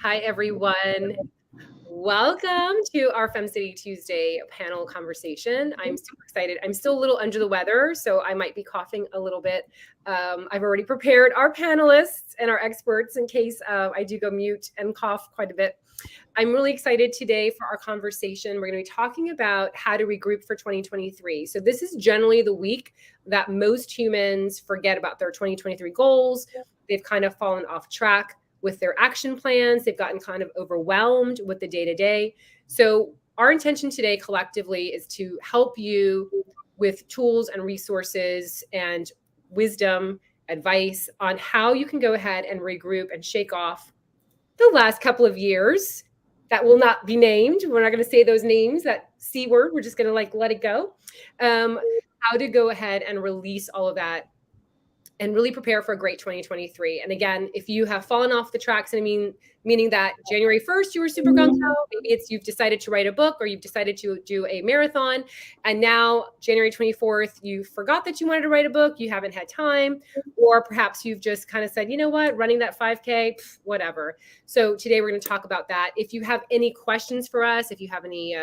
Hi, everyone. Welcome to our FemCity Tuesday panel conversation. I'm super excited. I'm still a little under the weather, so I might be coughing a little bit. I've already prepared our panelists and our experts in case I do go mute and cough quite a bit. I'm really excited today for our conversation. We're going to be talking about how to regroup for 2023. So this is generally the week that most humans forget about their 2023 goals. They've kind of fallen off track with their action plans. They've gotten kind of overwhelmed with the day-to-day. So our intention today collectively is to help you with tools and resources and wisdom, advice on how you can go ahead and regroup and shake off the last couple of years that will not be named. We're not going to say those names, that C word. We're just going to let it go. How to go ahead and release all of that and really prepare for a great 2023. And again, if you have fallen off the tracks, meaning that January 1st, you were super gung-ho, maybe you've decided to write a book or you've decided to do a marathon. And now January 24th, you forgot that you wanted to write a book. You haven't had time, or perhaps you've just kind of said, you know what, running that 5K, whatever. So today we're going to talk about that. If you have any questions for us, if you have any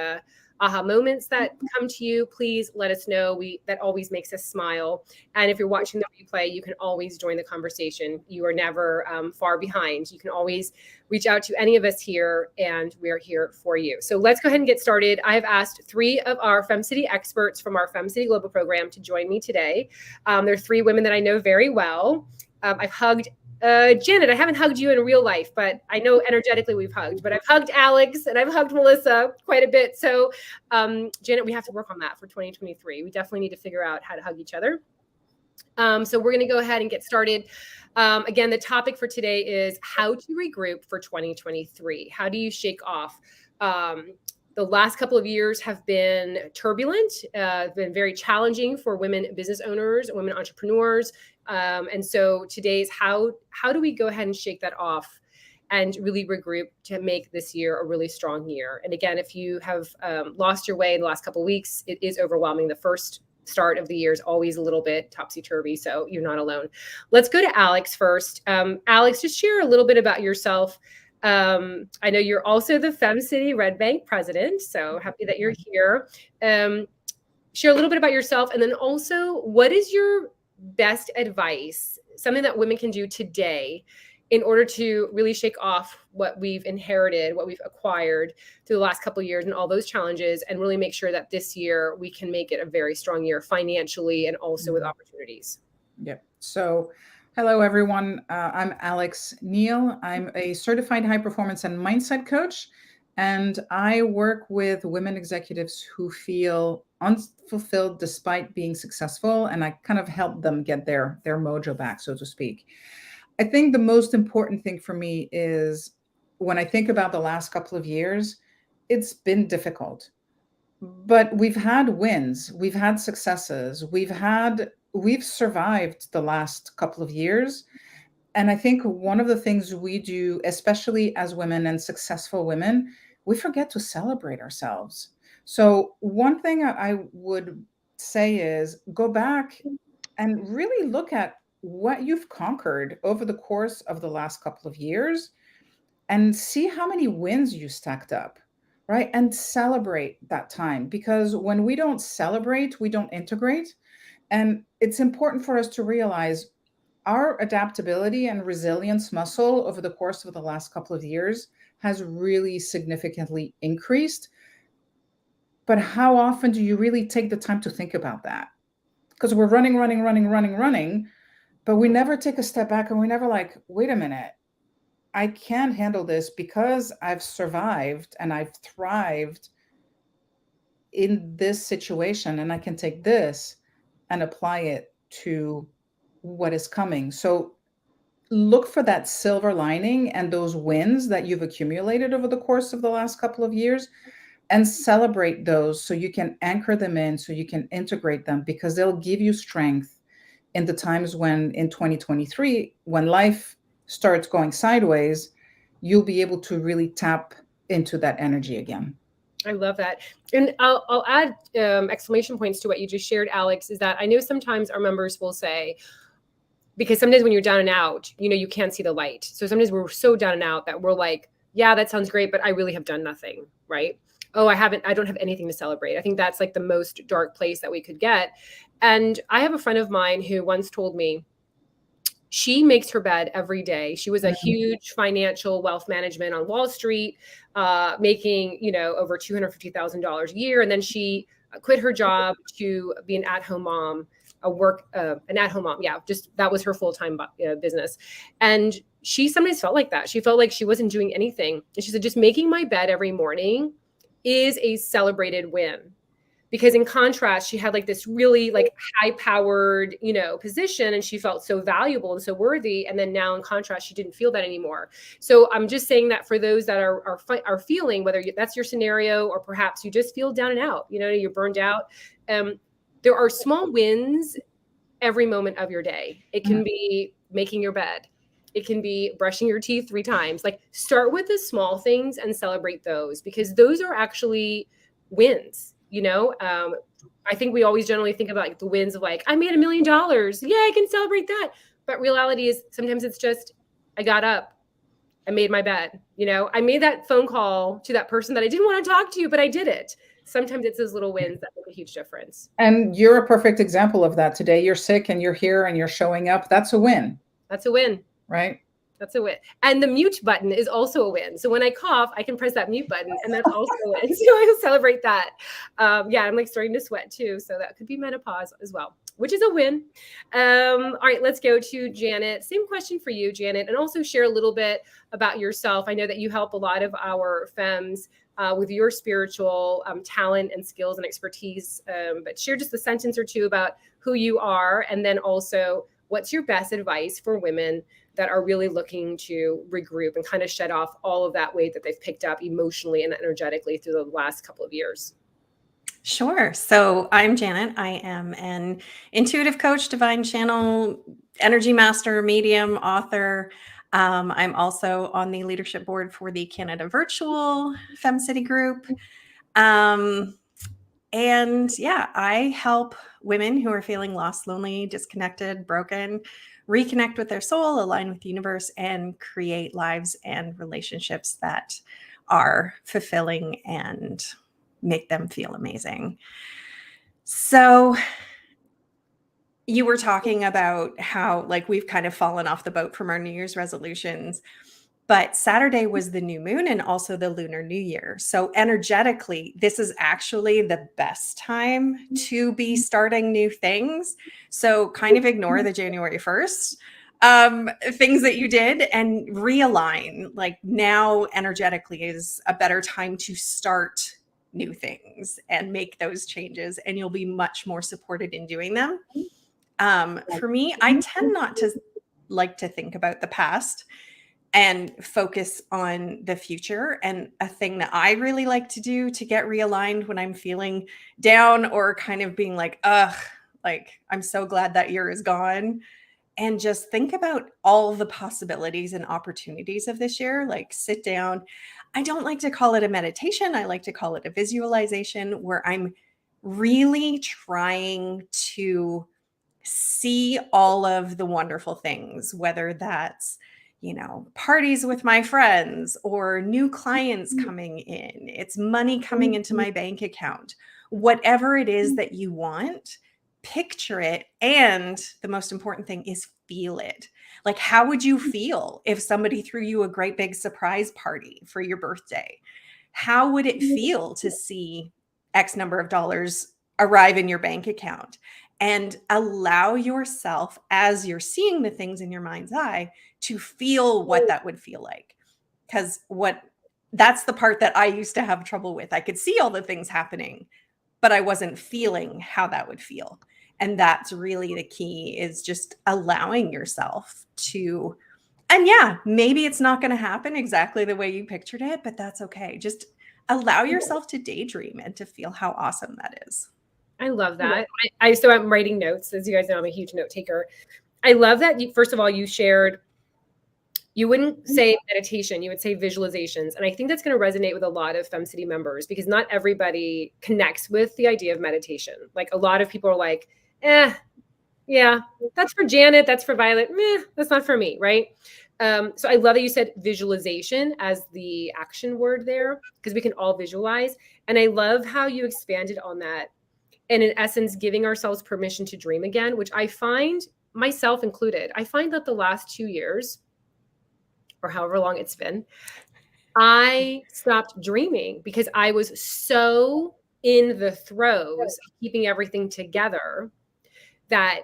aha moments that come to you, please let us know. That always makes us smile. And if you're watching the replay, you can always join the conversation. You are never far behind. You can always reach out to any of us here, and we are here for you. So let's go ahead and get started. I have asked 3 of our FemCity experts from our FemCity Global program to join me today. There are 3 women that I know very well. I've hugged Janet, I haven't hugged you in real life, but I know energetically we've hugged. But I've hugged Alex and I've hugged Melissa quite a bit. So, Janet, we have to work on that for 2023. We definitely need to figure out how to hug each other. So we're going to go ahead and get started. Again, the topic for today is how to regroup for 2023. How do you shake off? The last couple of years have been turbulent, been very challenging for women business owners, women entrepreneurs. And so today's how do we go ahead and shake that off and really regroup to make this year a really strong year? And again, if you have lost your way in the last couple of weeks, it is overwhelming. The first start of the year is always a little bit topsy-turvy, so you're not alone. Let's go to Alex first. Alex, just share a little bit about yourself. I know you're also the FemCity Red Bank president, so happy that you're here. Share a little bit about yourself, and then also, what is your best advice, something that women can do today in order to really shake off what we've inherited, what we've acquired through the last couple of years and all those challenges, and really make sure that this year we can make it a very strong year financially and also with opportunities. Yep. So hello, everyone. I'm Alex Niel. I'm a certified high performance and mindset coach, and I work with women executives who feel unfulfilled despite being successful, and I kind of help them get their mojo back, so to speak. I think the most important thing for me is when I think about the last couple of years, it's been difficult, but we've had wins, we've had successes, we've survived the last couple of years. And I think one of the things we do, especially as women and successful women, we forget to celebrate ourselves. So one thing I would say is go back and really look at what you've conquered over the course of the last couple of years and see how many wins you stacked up, right? And celebrate that time, because when we don't celebrate, we don't integrate. And it's important for us to realize our adaptability and resilience muscle over the course of the last couple of years has really significantly increased. But how often do you really take the time to think about that? Because we're running, but we never take a step back and we never like, wait a minute, I can handle this because I've survived and I've thrived in this situation, and I can take this and apply it to what is coming. So look for that silver lining and those wins that you've accumulated over the course of the last couple of years and celebrate those so you can anchor them in, so you can integrate them, because they'll give you strength in the times when in 2023, when life starts going sideways, you'll be able to really tap into that energy again. I love that. And I'll add exclamation points to what you just shared, Alex, is that I know sometimes our members will say, because sometimes when you're down and out, you know, you can't see the light. So sometimes we're so down and out that we're like, yeah, that sounds great, but I really have done nothing, right? Oh, I don't have anything to celebrate. I think that's like the most dark place that we could get. And I have a friend of mine who once told me she makes her bed every day. She was a huge financial wealth management on Wall Street, making, over $250,000 a year. And then she quit her job to be an at-home mom, an at-home mom. Yeah, just that was her full-time business. And she sometimes felt like that. She felt like she wasn't doing anything. And she said, just making my bed every morning is a celebrated win. Because in contrast, she had like this really like high powered, position, and she felt so valuable and so worthy. And then now in contrast, she didn't feel that anymore. So I'm just saying that for those that are feeling, whether that's your scenario, or perhaps you just feel down and out, you're burned out. There are small wins every moment of your day. It can be making your bed. It can be brushing your teeth 3 times. Like, start with the small things and celebrate those, because those are actually wins. I think we always generally think about like the wins of like, I made $1 million. Yeah, I can celebrate that. But reality is sometimes it's just, I got up, I made my bed. I made that phone call to that person that I didn't want to talk to, but I did it. Sometimes it's those little wins that make a huge difference. And you're a perfect example of that today. You're sick and you're here and you're showing up. That's a win. That's a win. Right? That's a win. And the mute button is also a win. So when I cough, I can press that mute button, and that's also a win. So I will celebrate that. Yeah, I'm like starting to sweat too. So that could be menopause as well, which is a win. All right, let's go to Janet. Same question for you, Janet, and also share a little bit about yourself. I know that you help a lot of our femmes with your spiritual talent and skills and expertise, but share just a sentence or two about who you are, and then also what's your best advice for women that are really looking to regroup and kind of shed off all of that weight that they've picked up emotionally and energetically through the last couple of years? Sure. So I'm Janet. I am an intuitive coach, divine channel, energy master, medium, author. I'm also on the leadership board for the Canada Virtual FemCity group. And yeah, I help women who are feeling lost, lonely, disconnected, broken, reconnect with their soul, align with the universe, and create lives and relationships that are fulfilling and make them feel amazing. So you were talking about how like we've kind of fallen off the boat from our New Year's resolutions, but Saturday was the new moon and also the Lunar New Year. So energetically, this is actually the best time to be starting new things. So kind of ignore the January 1st things that you did and realign. Like, now energetically is a better time to start new things and make those changes, and you'll be much more supported in doing them. For me, I tend not to like to think about the past and focus on the future. And a thing that I really like to do to get realigned when I'm feeling down or kind of being like, ugh, like I'm so glad that year is gone, and just think about all the possibilities and opportunities of this year. Like, sit down. I don't like to call it a meditation. I like to call it a visualization, where I'm really trying to see all of the wonderful things, whether that's, parties with my friends or new clients coming in, it's money coming into my bank account, whatever it is that you want, picture it. And the most important thing is feel it. Like, how would you feel if somebody threw you a great big surprise party for your birthday? How would it feel to see X number of dollars arrive in your bank account? And allow yourself, as you're seeing the things in your mind's eye, to feel what that would feel like. Because that's the part that I used to have trouble with. I could see all the things happening, but I wasn't feeling how that would feel. And that's really the key, is just allowing yourself to, and yeah, maybe it's not going to happen exactly the way you pictured it, but that's okay. Just allow yourself to daydream and to feel how awesome that is. I love that. So I'm writing notes. As you guys know, I'm a huge note taker. I love that first of all, you shared, you wouldn't say meditation, you would say visualizations. And I think that's going to resonate with a lot of FemCity members, because not everybody connects with the idea of meditation. Like, a lot of people are like, yeah, that's for Janet, that's for Violet. That's not for me, right? So I love that you said visualization as the action word there, because we can all visualize. And I love how you expanded on that. And in essence, giving ourselves permission to dream again, which I find, myself included, I find that the last 2 years, or however long it's been, I stopped dreaming because I was so in the throes of keeping everything together that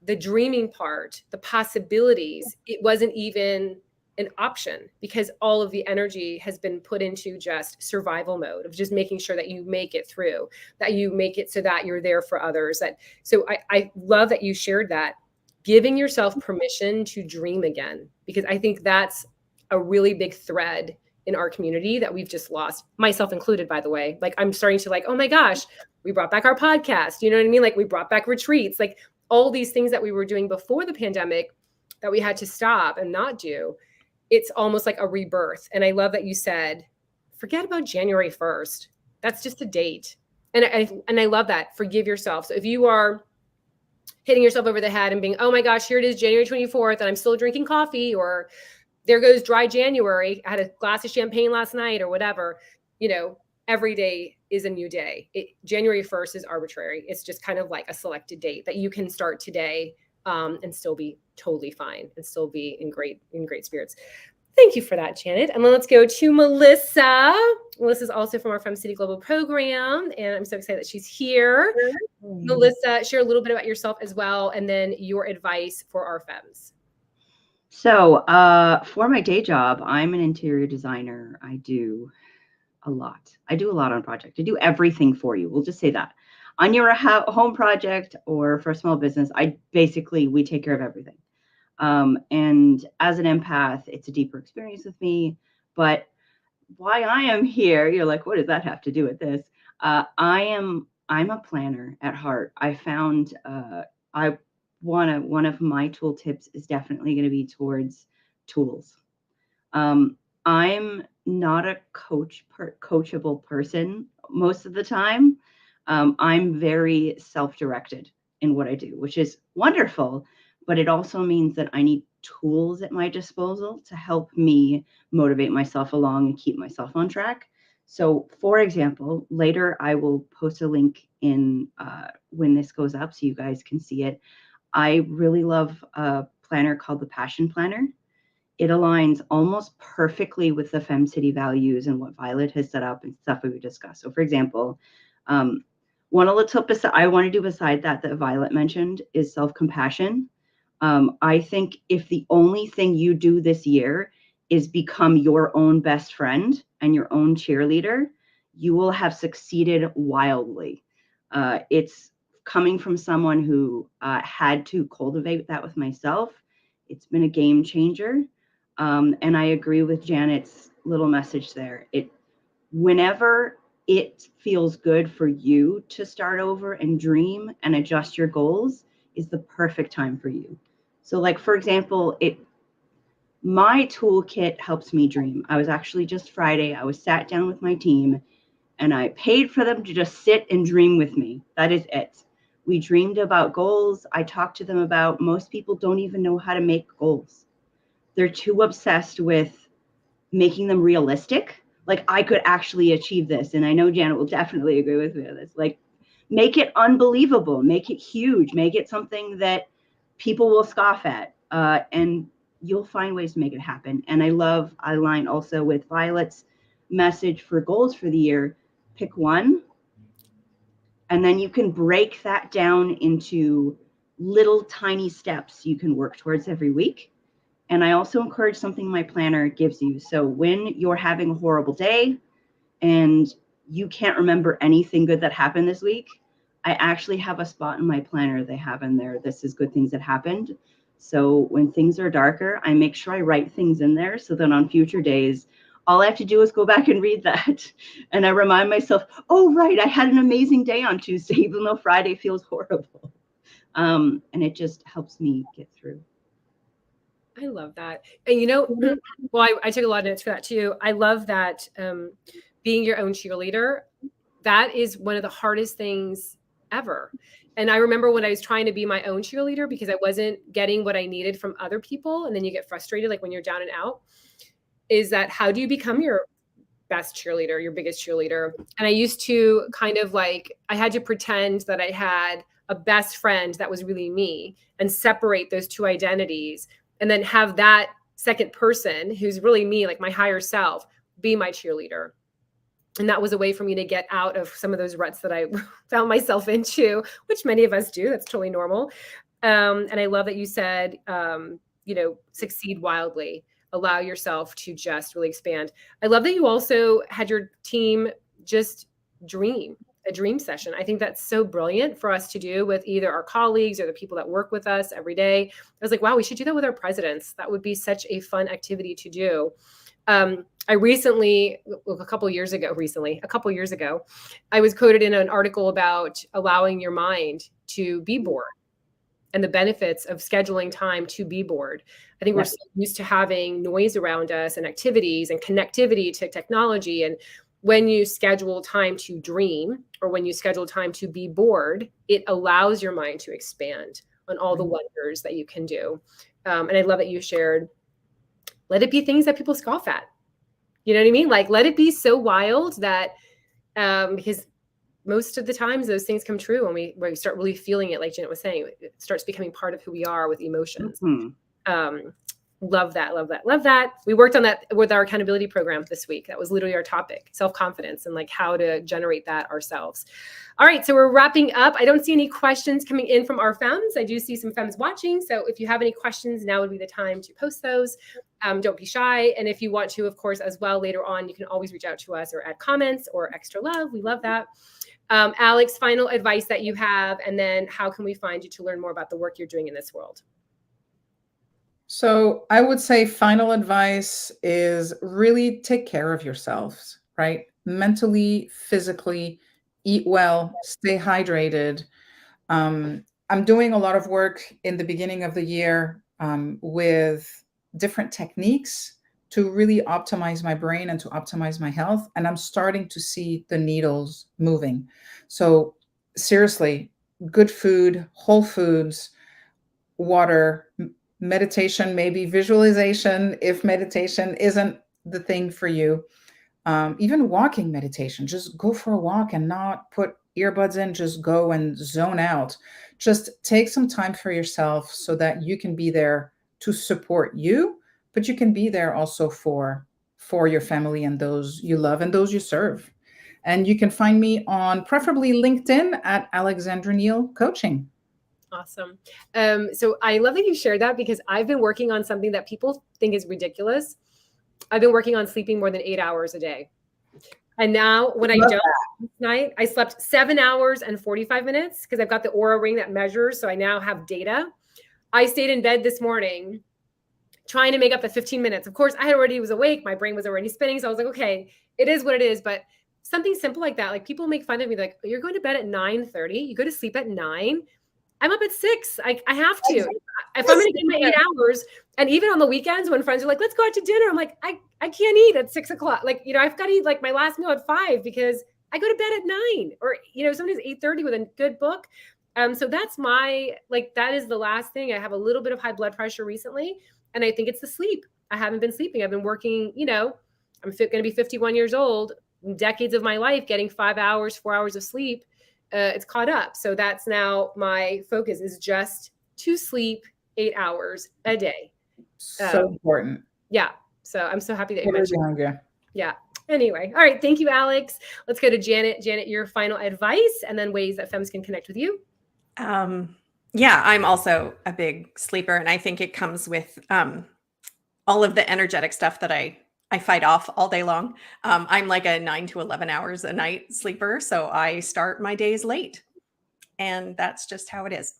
the dreaming part, the possibilities, it wasn't even an option because all of the energy has been put into just survival mode of just making sure that you make it through, that you make it so that you're there for others. So I love that you shared that, giving yourself permission to dream again, because I think that's a really big thread in our community that we've just lost, myself included, by the way. Like, I'm starting to like, oh my gosh, we brought back our podcast. You know what I mean? Like, we brought back retreats, like all these things that we were doing before the pandemic that we had to stop and not do. It's almost like a rebirth. And I love that you said, forget about January 1st. That's just a date. And I love that. Forgive yourself. So if you are hitting yourself over the head and being, oh my gosh, here it is, January 24th, and I'm still drinking coffee, or there goes dry January, I had a glass of champagne last night, or whatever, every day is a new day. January 1st is arbitrary. It's just kind of like a selected date that you can start today and still be totally fine and still be in great spirits. Thank you for that, Janet. And then let's go to Melissa. Melissa's also from our FemCity Global Program, and I'm so excited that she's here. Melissa, share a little bit about yourself as well, and then your advice for our femmes. So for my day job, I'm an interior designer. I do a lot on project. I do everything for you. We'll just say that. On your home project or for a small business, we take care of everything. And as an empath, it's a deeper experience with me. But why I am here, you're like, what does that have to do with this? I'm a planner at heart. I found one of my tool tips is definitely going to be towards tools. I'm not a coachable person most of the time. I'm very self-directed in what I do, which is wonderful, but it also means that I need tools at my disposal to help me motivate myself along and keep myself on track. So for example, later I will post a link in when this goes up so you guys can see it. I really love a planner called the Passion Planner. It aligns almost perfectly with the FemCity values and what Violette has set up and stuff we would discuss. So for example, one of the tips I want to do beside that Violette mentioned is self-compassion. I think if the only thing you do this year is become your own best friend and your own cheerleader, you will have succeeded wildly. It's coming from someone who had to cultivate that with myself. It's been a game changer. And I agree with Janet's little message there. Whenever it feels good for you to start over and dream and adjust your goals is the perfect time for you. So like, for example, my toolkit helps me dream. I was actually just Friday, I was sat down with my team and I paid for them to just sit and dream with me. That is it. We dreamed about goals. I talked to them about, most people don't even know how to make goals. They're too obsessed with making them realistic. Like, I could actually achieve this. And I know Janet will definitely agree with me on this. Like, make it unbelievable, make it huge, make it something that people will scoff at. And you'll find ways to make it happen. And I align also with Violette's message for goals for the year. Pick one, and then you can break that down into little tiny steps you can work towards every week. And I also encourage something my planner gives you. So when you're having a horrible day and you can't remember anything good that happened this week, I actually have a spot in my planner they have in there. This is good things that happened. So when things are darker, I make sure I write things in there so that on future days, all I have to do is go back and read that. And I remind myself, oh, right, I had an amazing day on Tuesday, even though Friday feels horrible. And it just helps me get through. I love that. And well, I took a lot of notes for that too. I love that being your own cheerleader, that is one of the hardest things ever. And I remember when I was trying to be my own cheerleader because I wasn't getting what I needed from other people. And then you get frustrated, like when you're down and out, is that how do you become your best cheerleader, your biggest cheerleader? And I used to kind of like, I had to pretend that I had a best friend that was really me and separate those two identities and then have that second person who's really me, like my higher self, be my cheerleader. And that was a way for me to get out of some of those ruts that I found myself into, which many of us do. That's totally normal. And I love that you said, succeed wildly, allow yourself to just really expand. I love that you also had your team just dream a dream session. I think that's so brilliant for us to do with either our colleagues or the people that work with us every day. I was like, wow, we should do that with our presidents. That would be such a fun activity to do. I recently, a couple years ago, I was quoted in an article about allowing your mind to be bored and the benefits of scheduling time to be bored. I think we're so used to having noise around us and activities and connectivity to technology. And when you schedule time to dream or when you schedule time to be bored, it allows your mind to expand on all the wonders that you can do. And I love that you shared, let it be things that people scoff at. You know what I mean? Like, let it be so wild that, because most of the times those things come true when we start really feeling it. Like Janet was saying, it starts becoming part of who we are with emotions. Love that. We worked on that with our accountability program this week. That was literally our topic, self-confidence and like how to generate that ourselves. All right. So we're wrapping up. I don't see any questions coming in from our femmes. I do see some femmes watching. So if you have any questions, now would be the time to post those. Don't be shy. And if you want to, of course, as well, later on, you can always reach out to us or add comments or extra love. We love that. Alex, final advice that you have, and then how can we find you to learn more about the work you're doing in this world? So I would say final advice is really take care of yourselves, right? Mentally, physically, eat well, stay hydrated. I'm doing a lot of work in the beginning of the year with different techniques to really optimize my brain and to optimize my health. And I'm starting to see the needles moving. So seriously, good food, whole foods, water, meditation, maybe visualization, if meditation isn't the thing for you. Even walking meditation, just go for a walk and not put earbuds in, just go and zone out. Just take some time for yourself so that you can be there to support you, but you can be there also for your family and those you love and those you serve. And you can find me on preferably LinkedIn at Alexandra Niel Coaching. Awesome. So I love that you shared that because I've been working on something that people think is ridiculous. I've been working on sleeping more than 8 hours a day. And now when I don't last night, I slept 7 hours and 45 minutes because I've got the Oura ring that measures. So I now have data. I stayed in bed this morning trying to make up the 15 minutes. Of course, I already was awake. My brain was already spinning. So I was like, okay, it is what it is. But something simple like that, like people make fun of me. Like, you're going to bed at 9:30. You go to sleep at 9. I'm up at 6. I have to. If I'm going to get my 8 hours, and even on the weekends when friends are like, let's go out to dinner, I'm like, I can't eat at 6 o'clock. Like, I've got to eat like my last meal at 5 because I go to bed at 9 or, sometimes 8:30 with a good book. So that's that is the last thing. I have a little bit of high blood pressure recently, and I think it's the sleep. I haven't been sleeping. I've been working, I'm going to be 51 years old, decades of my life, getting 5 hours, 4 hours of sleep. It's caught up. So that's now my focus is just to sleep 8 hours a day. So important. Yeah. So I'm so happy that you mentioned. Yeah. Anyway. All right. Thank you, Alex. Let's go to Janet. Janet, your final advice and then ways that femmes can connect with you. Yeah, I'm also a big sleeper, and I think it comes with all of the energetic stuff that I fight off all day long. I'm like a 9 to 11 hours a night sleeper. So I start my days late, and that's just how it is.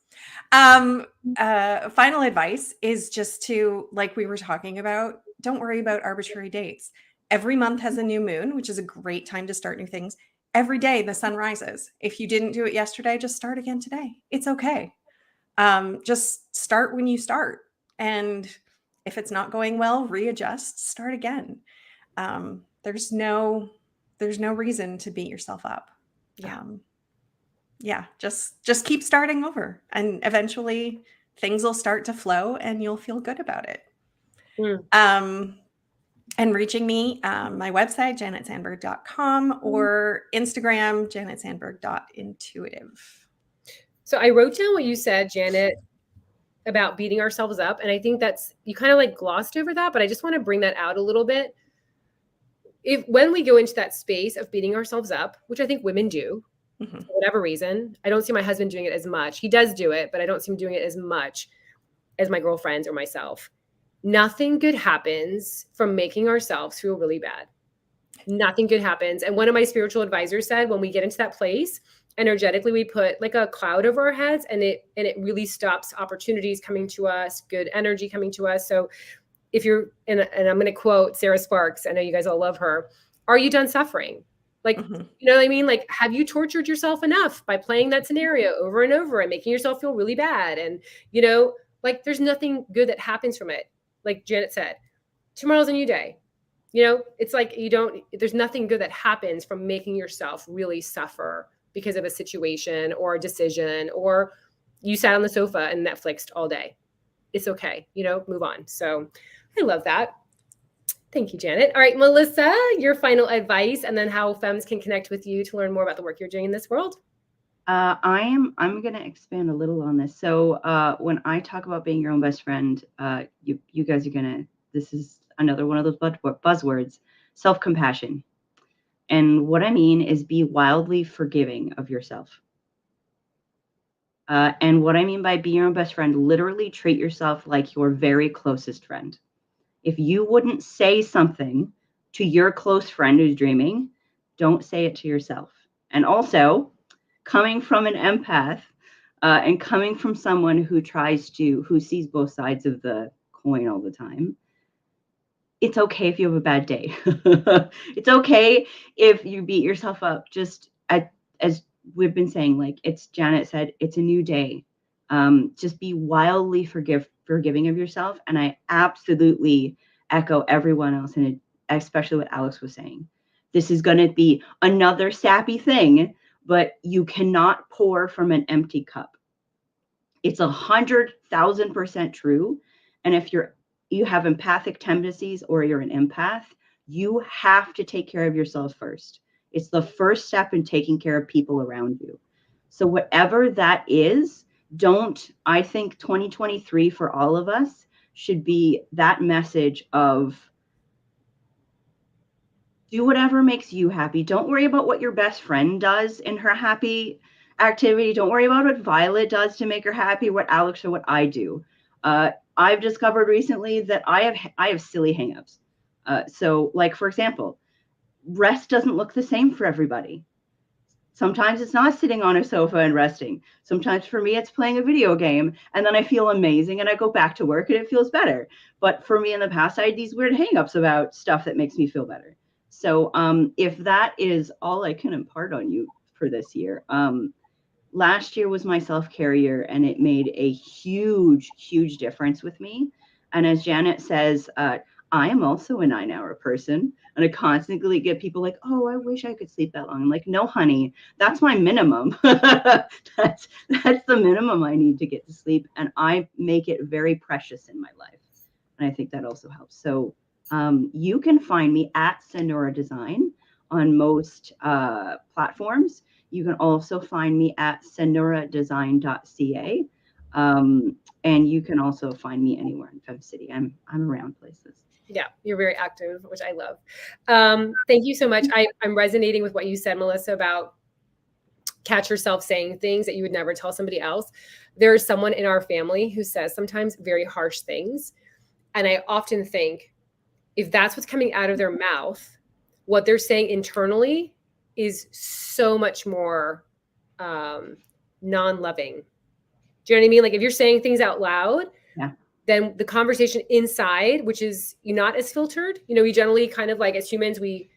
Final advice is just to, like we were talking about, don't worry about arbitrary dates. Every month has a new moon, which is a great time to start new things. Every day the sun rises. If you didn't do it yesterday, just start again today. It's okay. Just start when you start. And if it's not going well, readjust, start again. There's no reason to beat yourself up. Yeah. Yeah, just keep starting over, and eventually things will start to flow and you'll feel good about it. And reaching me, my website, janetsandberg.com, or Instagram, janetsandberg.intuitive. So I wrote down what you said, Janet, about beating ourselves up. And I think that's, you kind of like glossed over that, but I just want to bring that out a little bit. When we go into that space of beating ourselves up, which I think women do, for whatever reason, I don't see my husband doing it as much. He does do it, but I don't see him doing it as much as my girlfriends or myself. Nothing good happens from making ourselves feel really bad. Nothing good happens. And one of my spiritual advisors said, when we get into that place, energetically, we put like a cloud over our heads, and it really stops opportunities coming to us, good energy coming to us. So if you're, and I'm going to quote Sarah Sparks, I know you guys all love her. Are you done suffering? Like, you know what I mean? Like, have you tortured yourself enough by playing that scenario over and over and making yourself feel really bad? And, you know, like, there's nothing good that happens from it. Like Janet said, tomorrow's a new day. You know, it's like there's nothing good that happens from making yourself really suffer because of a situation or a decision, or you sat on the sofa and Netflixed all day. It's okay, you know, move on. So I love that. Thank you, Janet. All right, Melissa, your final advice, and then how femmes can connect with you to learn more about the work you're doing in this world. I'm going to expand a little on this. So when I talk about being your own best friend, you guys are this is another one of those buzzwords, self-compassion. And what I mean is be wildly forgiving of yourself. And what I mean by be your own best friend, literally treat yourself like your very closest friend. If you wouldn't say something to your close friend who's dreaming, don't say it to yourself. And also, coming from an empath and coming from someone who sees both sides of the coin all the time, it's okay if you have a bad day. It's okay if you beat yourself up. Just as we've been saying, like Janet said, it's a new day. Just be wildly forgiving of yourself. And I absolutely echo everyone else, and especially what Alex was saying. This is going to be another sappy thing, but you cannot pour from an empty cup. It's 100,000% true. And if you have empathic tendencies or you're an empath, you have to take care of yourself first. It's the first step in taking care of people around you. So whatever that is, I think 2023 for all of us should be that message of do whatever makes you happy. Don't worry about what your best friend does in her happy activity. Don't worry about what Violet does to make her happy, what Alex or what I do. I've discovered recently that I have silly hangups. So like, for example, rest doesn't look the same for everybody. Sometimes it's not sitting on a sofa and resting. Sometimes for me, it's playing a video game, and then I feel amazing and I go back to work and it feels better. But for me in the past, I had these weird hangups about stuff that makes me feel better. So if that is all I can impart on you for this year, last year was my self-care year, and it made a huge, huge difference with me. And as Janet says, I am also a 9-hour person, and I constantly get people like, oh, I wish I could sleep that long. I'm like, no, honey, that's my minimum. That's the minimum I need to get to sleep. And I make it very precious in my life. And I think that also helps. So you can find me at Senora Design on most platforms. You can also find me at senoradesign.ca. And you can also find me anywhere in FemCity. I'm around places. Yeah, you're very active, which I love. Thank you so much. I'm resonating with what you said, Melissa, about catch yourself saying things that you would never tell somebody else. There's someone in our family who says sometimes very harsh things. And I often think if that's what's coming out of their mouth, what they're saying internally is so much more non-loving. Do you know what I mean? Like if you're saying things out loud, then the conversation inside, which is not as filtered, we generally kind of like as humans, we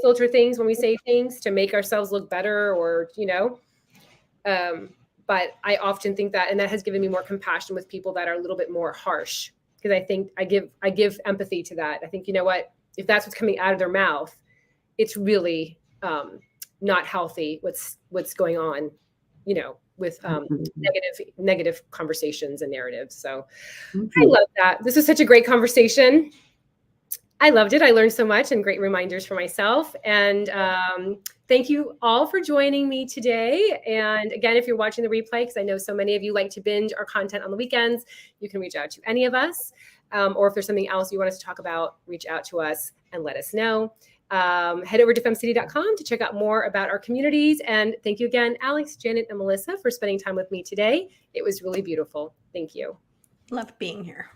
filter things when we say things to make ourselves look better or, but I often think that, and that has given me more compassion with people that are a little bit more harsh, because I think I give empathy to that. I think, you know what, if that's what's coming out of their mouth, it's really not healthy what's going on with Absolutely. negative conversations and narratives. So I Mhm. love that. This was such a great conversation. I loved it. I learned so much and great reminders for myself. And thank you all for joining me today. And again, if you're watching the replay, because I know so many of you like to binge our content on the weekends, you can reach out to any of us. Or if there's something else you want us to talk about, reach out to us and let us know. Head over to FemCity.com to check out more about our communities. And thank you again, Alex, Janet, and Melissa for spending time with me today. It was really beautiful. Thank you. Love being here.